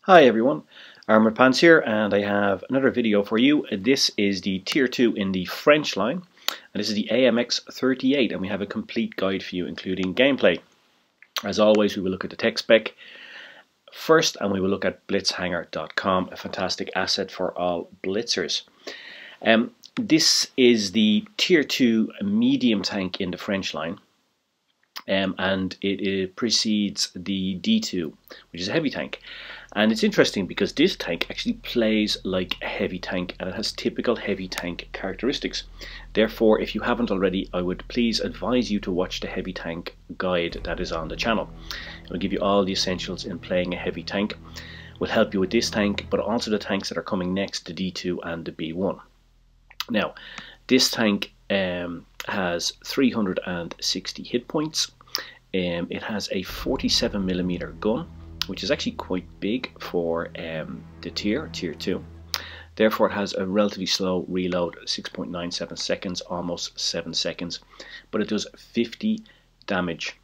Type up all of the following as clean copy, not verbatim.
Hi everyone, Armour Pants here, and I have another video for you. This is the Tier 2 in the French line, and this is the AMX 38, and we have a complete guide for you including gameplay. As always, we will look at the tech spec first, and we will look at blitzhanger.com, a fantastic asset for all blitzers. This is the Tier 2 medium tank in the French line. And it precedes the D2, which is a heavy tank. And it's interesting because this tank actually plays like a heavy tank, and it has typical heavy tank characteristics. Therefore, if you haven't already, I would please advise you to watch the heavy tank guide that is on the channel. It'll give you all the essentials in playing a heavy tank. Will help you with this tank, but also the tanks that are coming next, the D2 and the B1. Now, this tank has 360 hit points. It has a 47mm gun, which is actually quite big for the tier 2. Therefore, it has a relatively slow reload, 6.97 seconds, almost 7 seconds, but it does 50 damage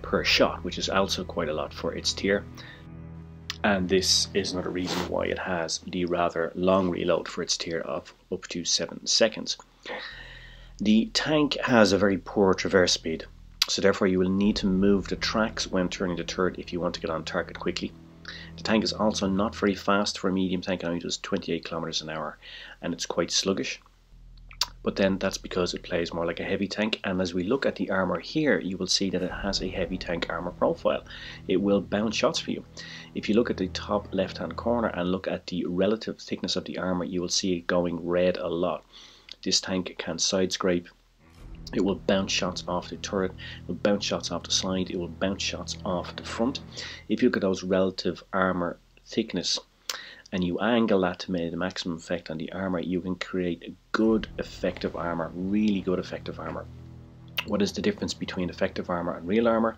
per shot, which is also quite a lot for its tier. And this is another reason why it has the rather long reload for its tier of up to 7 seconds. The tank has a very poor traverse speed, so therefore you will need to move the tracks when turning the turret if you want to get on target quickly. The tank is also not very fast for a medium tank. It only does 28 kilometers an hour, and it's quite sluggish. But then that's because it plays more like a heavy tank, and as we look at the armor here, you will see that it has a heavy tank armor profile. It will bounce shots for you. If you look at the top left hand corner and look at the relative thickness of the armor, you will see it going red a lot. This tank can side scrape. It will bounce shots off the turret, it will bounce shots off the side, it will bounce shots off the front. If you look at those relative armor thickness and you angle that to make the maximum effect on the armor, you can create a good effective armor, really good effective armor. What is the difference between effective armor and real armor?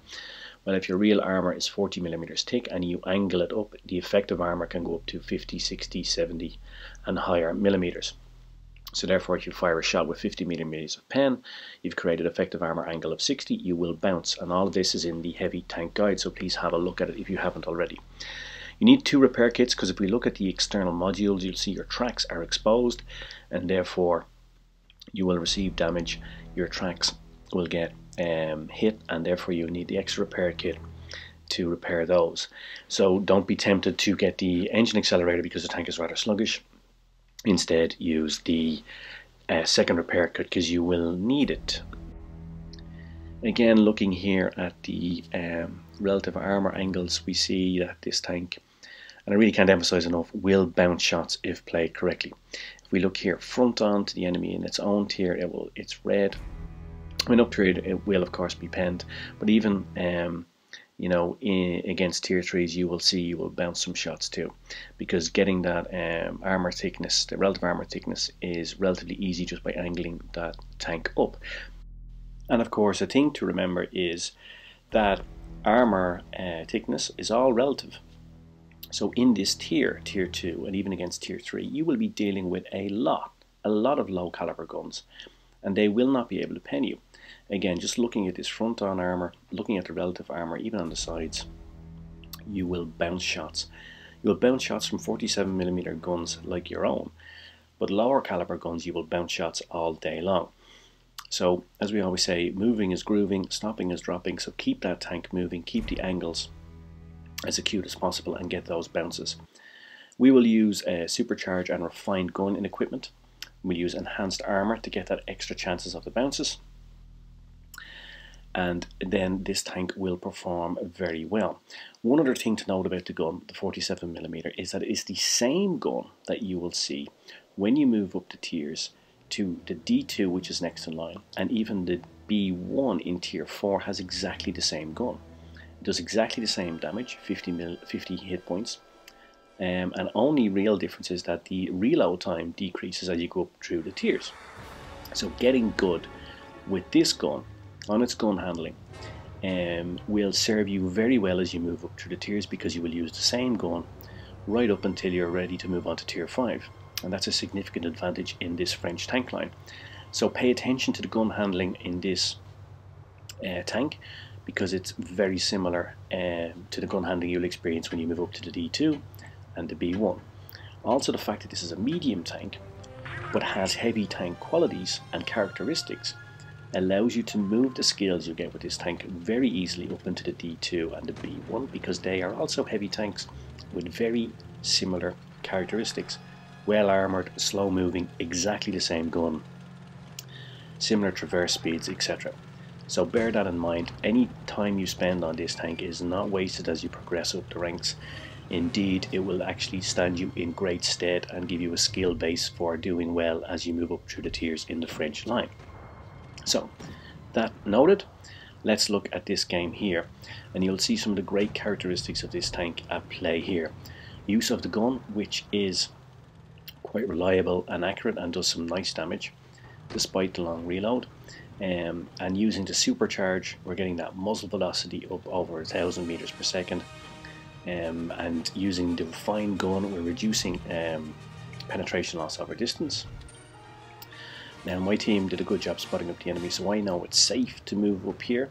Well, if your real armor is 40mm thick and you angle it up, the effective armor can go up to 50, 60, 70 and higher millimeters. So therefore, if you fire a shot with 50mm of pen, you've created effective armor angle of 60, you will bounce. And all of this is in the heavy tank guide, so please have a look at it if you haven't already. You need 2 repair kits, because if we look at the external modules, you'll see your tracks are exposed, and therefore you will receive damage. Your tracks will get hit, and therefore you need the extra repair kit to repair those. So don't be tempted to get the engine accelerator because the tank is rather sluggish. Instead, use the second repair kit because you will need it. Again, looking here at the relative armor angles, we see that this tank, and I really can't emphasize enough, will bounce shots if played correctly. If we look here front on to the enemy in its own tier, it's red. When up tier, it will of course be penned, but even against tier 3s, you will bounce some shots too, because getting that armor thickness, the relative armor thickness, is relatively easy just by angling that tank up. And of course, a thing to remember is that armor thickness is all relative. So in this tier 2, and even against tier 3, you will be dealing with a lot of low caliber guns, and they will not be able to pen you. Again, just looking at this front on armor, looking at the relative armor, even on the sides, you will bounce shots. You will bounce shots from 47mm guns like your own, but lower caliber guns, you will bounce shots all day long. So, as we always say, moving is grooving, stopping is dropping, so keep that tank moving, keep the angles as acute as possible and get those bounces. We will use supercharged and refined gun in equipment. We'll use enhanced armor to get that extra chances of the bounces. And then this tank will perform very well. One other thing to note about the gun, the 47mm, is that it's the same gun that you will see when you move up the tiers to the D2, which is next in line, and even the B1 in tier 4 has exactly the same gun. It does exactly the same damage, 50 hit points, and only real difference is that the reload time decreases as you go up through the tiers. So getting good with this gun on its gun handling will serve you very well as you move up through the tiers, because you will use the same gun right up until you're ready to move on to tier 5, and that's a significant advantage in this French tank line. So pay attention to the gun handling in this tank, because it's very similar to the gun handling you'll experience when you move up to the D2 and the B1. Also, the fact that this is a medium tank but has heavy tank qualities and characteristics allows you to move the skills you get with this tank very easily up into the D2 and the B1, because they are also heavy tanks with very similar characteristics. Well armoured, slow moving, exactly the same gun, similar traverse speeds, etc. So bear that in mind. Any time you spend on this tank is not wasted as you progress up the ranks. Indeed, it will actually stand you in great stead and give you a skill base for doing well as you move up through the tiers in the French line. So, that noted, let's look at this game here, and you'll see some of the great characteristics of this tank at play here. Use of the gun, which is quite reliable and accurate and does some nice damage despite the long reload. And using the supercharge, we're getting that muzzle velocity up over 1000 meters per second. And using the refined gun, we're reducing penetration loss over distance. Now, my team did a good job spotting up the enemy, so I know it's safe to move up here.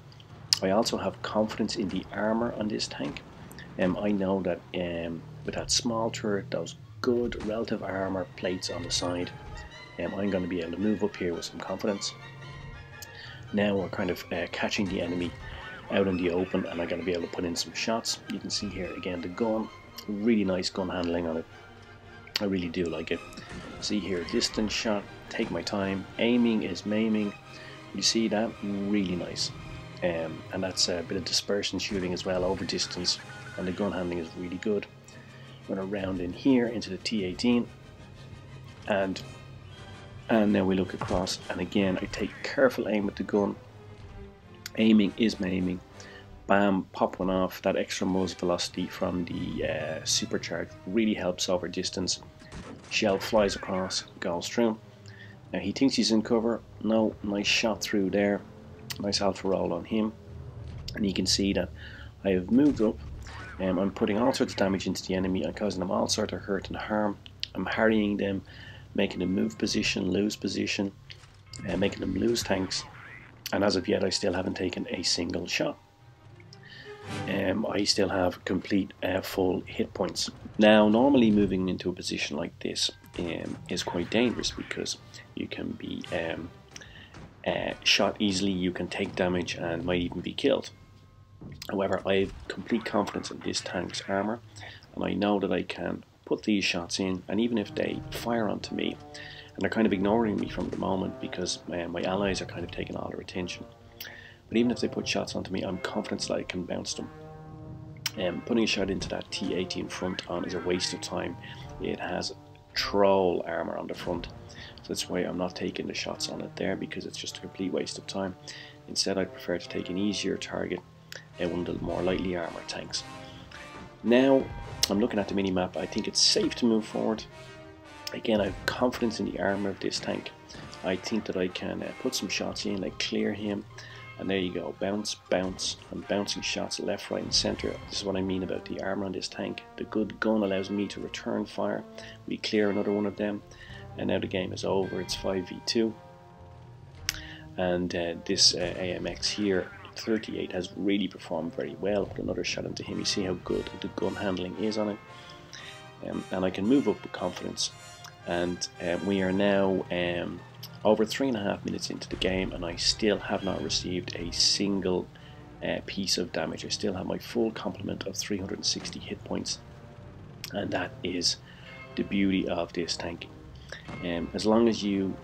I also have confidence in the armour on this tank. I know that with that small turret, those good relative armour plates on the side, I'm going to be able to move up here with some confidence. Now we're kind of catching the enemy out in the open, and I'm going to be able to put in some shots. You can see here again the gun, really nice gun handling on it. I really do like it. See here, distance shot, take my time. Aiming is maiming. You see that? Really nice. And that's a bit of dispersion shooting as well over distance, and the gun handling is really good. I'm going to round in here into the T18, and now we look across, and again I take careful aim with the gun. Aiming is maiming. Bam, pop one off. That extra muzzle velocity from the supercharge really helps over distance. Shell flies across, goes through. Now he thinks he's in cover. No, nice shot through there. Nice alpha roll on him. And you can see that I have moved up. I'm putting all sorts of damage into the enemy. I'm causing them all sorts of hurt and harm. I'm harrying them, making them move position, lose position, making them lose tanks. And as of yet, I still haven't taken a single shot. I still have complete full hit points. Now, normally moving into a position like this is quite dangerous, because you can be shot easily, you can take damage and might even be killed. However, I have complete confidence in this tank's armour, and I know that I can put these shots in, and even if they fire onto me, and they're kind of ignoring me from the moment because my allies are kind of taking all their attention, but even if they put shots onto me, I'm confident that I can bounce them. Putting a shot into that T18 front on is a waste of time. It has troll armour on the front, so that's why I'm not taking the shots on it there, because it's just a complete waste of time. Instead, I'd prefer to take an easier target and one of the more lightly armoured tanks. Now I'm looking at the mini-map. I think it's safe to move forward. Again, I have confidence in the armour of this tank. I think that I can put some shots in, like clear him, and there you go, bounce, bounce. I'm bouncing shots left, right and centre. This is what I mean about the armour on this tank. The good gun allows me to return fire. We clear another one of them, and now the game is over. It's 5v2, and this AMX here, 38, has really performed very well. Put another shot into him. You see how good the gun handling is on it, and I can move up with confidence. And we are now over 3.5 minutes into the game, and I still have not received a single piece of damage. I still have my full complement of 360 hit points, and that is the beauty of this tank. As long as you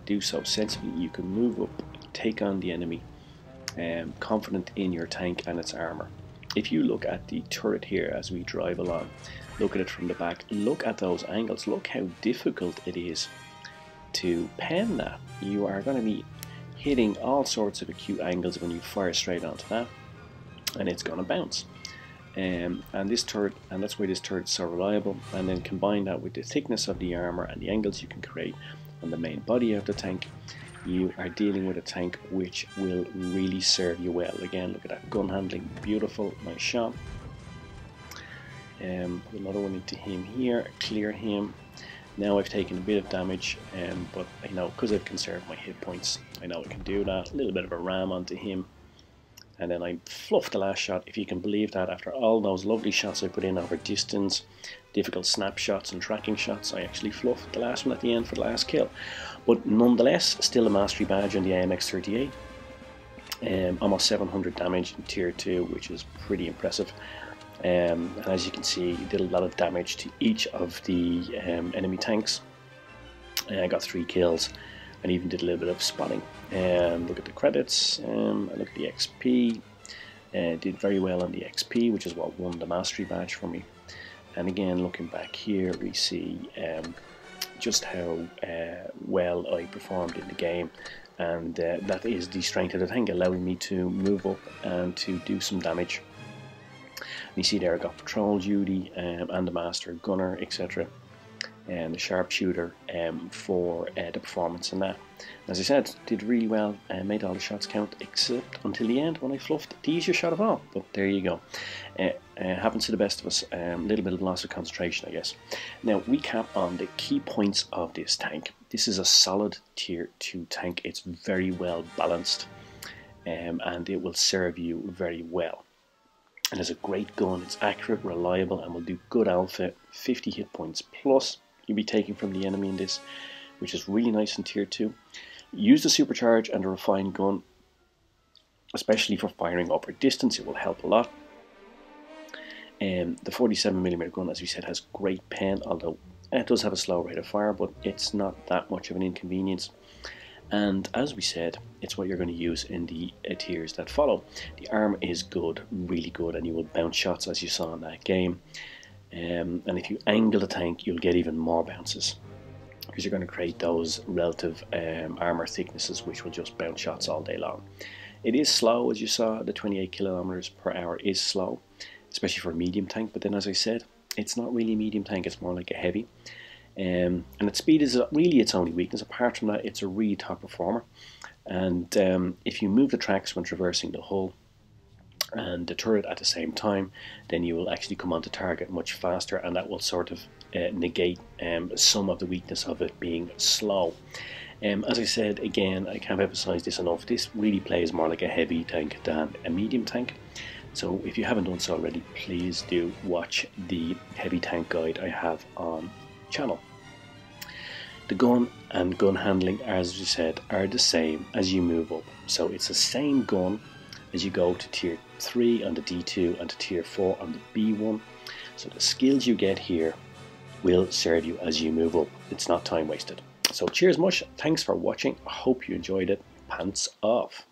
do so sensibly, you can move up, take on the enemy, confident in your tank and its armour. If you look at the turret here as we drive along, look at it from the back, look at those angles, look how difficult it is to pen that. You are going to be hitting all sorts of acute angles when you fire straight onto that, and it's going to bounce. And this turret, and that's why this turret is so reliable. And then combine that with the thickness of the armour and the angles you can create on the main body of the tank, you are dealing with a tank which will really serve you well. Again, look at that gun handling, beautiful, nice shot. Put another one into him here, clear him. Now I've taken a bit of damage, but I know because I've conserved my hit points, I know I can do that. A little bit of a ram onto him, and then I fluffed the last shot, if you can believe that. After all those lovely shots I put in over distance, difficult snapshots and tracking shots, I actually fluffed the last one at the end for the last kill. But nonetheless, still a mastery badge on the AMX 38. Almost 700 damage in tier 2, which is pretty impressive. And as you can see, did a lot of damage to each of the enemy tanks. I got 3 kills and even did a little bit of spotting. Look at the credits, look at the XP. Did very well on the XP, which is what won the mastery badge for me. And again, looking back here, we see just how well I performed in the game, and that is the strength of the tank, allowing me to move up and to do some damage. And you see there I got patrol duty and the master gunner, etc. And the sharpshooter for the performance in that. As I said, did really well and made all the shots count, except until the end when I fluffed the easiest shot of all. But there you go. Happens to the best of us. A little bit of loss of concentration, I guess. Now, recap on the key points of this tank. This is a solid tier 2 tank. It's very well balanced, and it will serve you very well. It has a great gun. It's accurate, reliable, and will do good alpha. 50 hit points plus you'll be taking from the enemy in this, which is really nice in tier 2. Use the supercharge and the refined gun, especially for firing upward distance. It will help a lot. The 47mm gun, as we said, has great pen, although it does have a slow rate of fire, but it's not that much of an inconvenience. And as we said, it's what you're going to use in the tiers that follow. The armor is good, really good, and you will bounce shots as you saw in that game. And if you angle the tank, you'll get even more bounces, because you're going to create those relative armor thicknesses which will just bounce shots all day long. It is slow, as you saw. The 28 kilometers per hour is slow, especially for a medium tank, but then as I said, it's not really a medium tank, it's more like a heavy. And its speed is really its only weakness. Apart from that, it's a really top performer. And if you move the tracks when traversing the hull and the turret at the same time, then you will actually come onto target much faster, and that will sort of negate some of the weakness of it being slow. As I said, again, I can't emphasize this enough, this really plays more like a heavy tank than a medium tank. So if you haven't done so already, please do watch the heavy tank guide I have on channel. The gun and gun handling, as we said, are the same as you move up. So it's the same gun as you go to tier 3 on the D2 and to tier 4 on the B1. So the skills you get here will serve you as you move up. It's not time wasted. So cheers Mush, thanks for watching. I hope you enjoyed it. Pants off.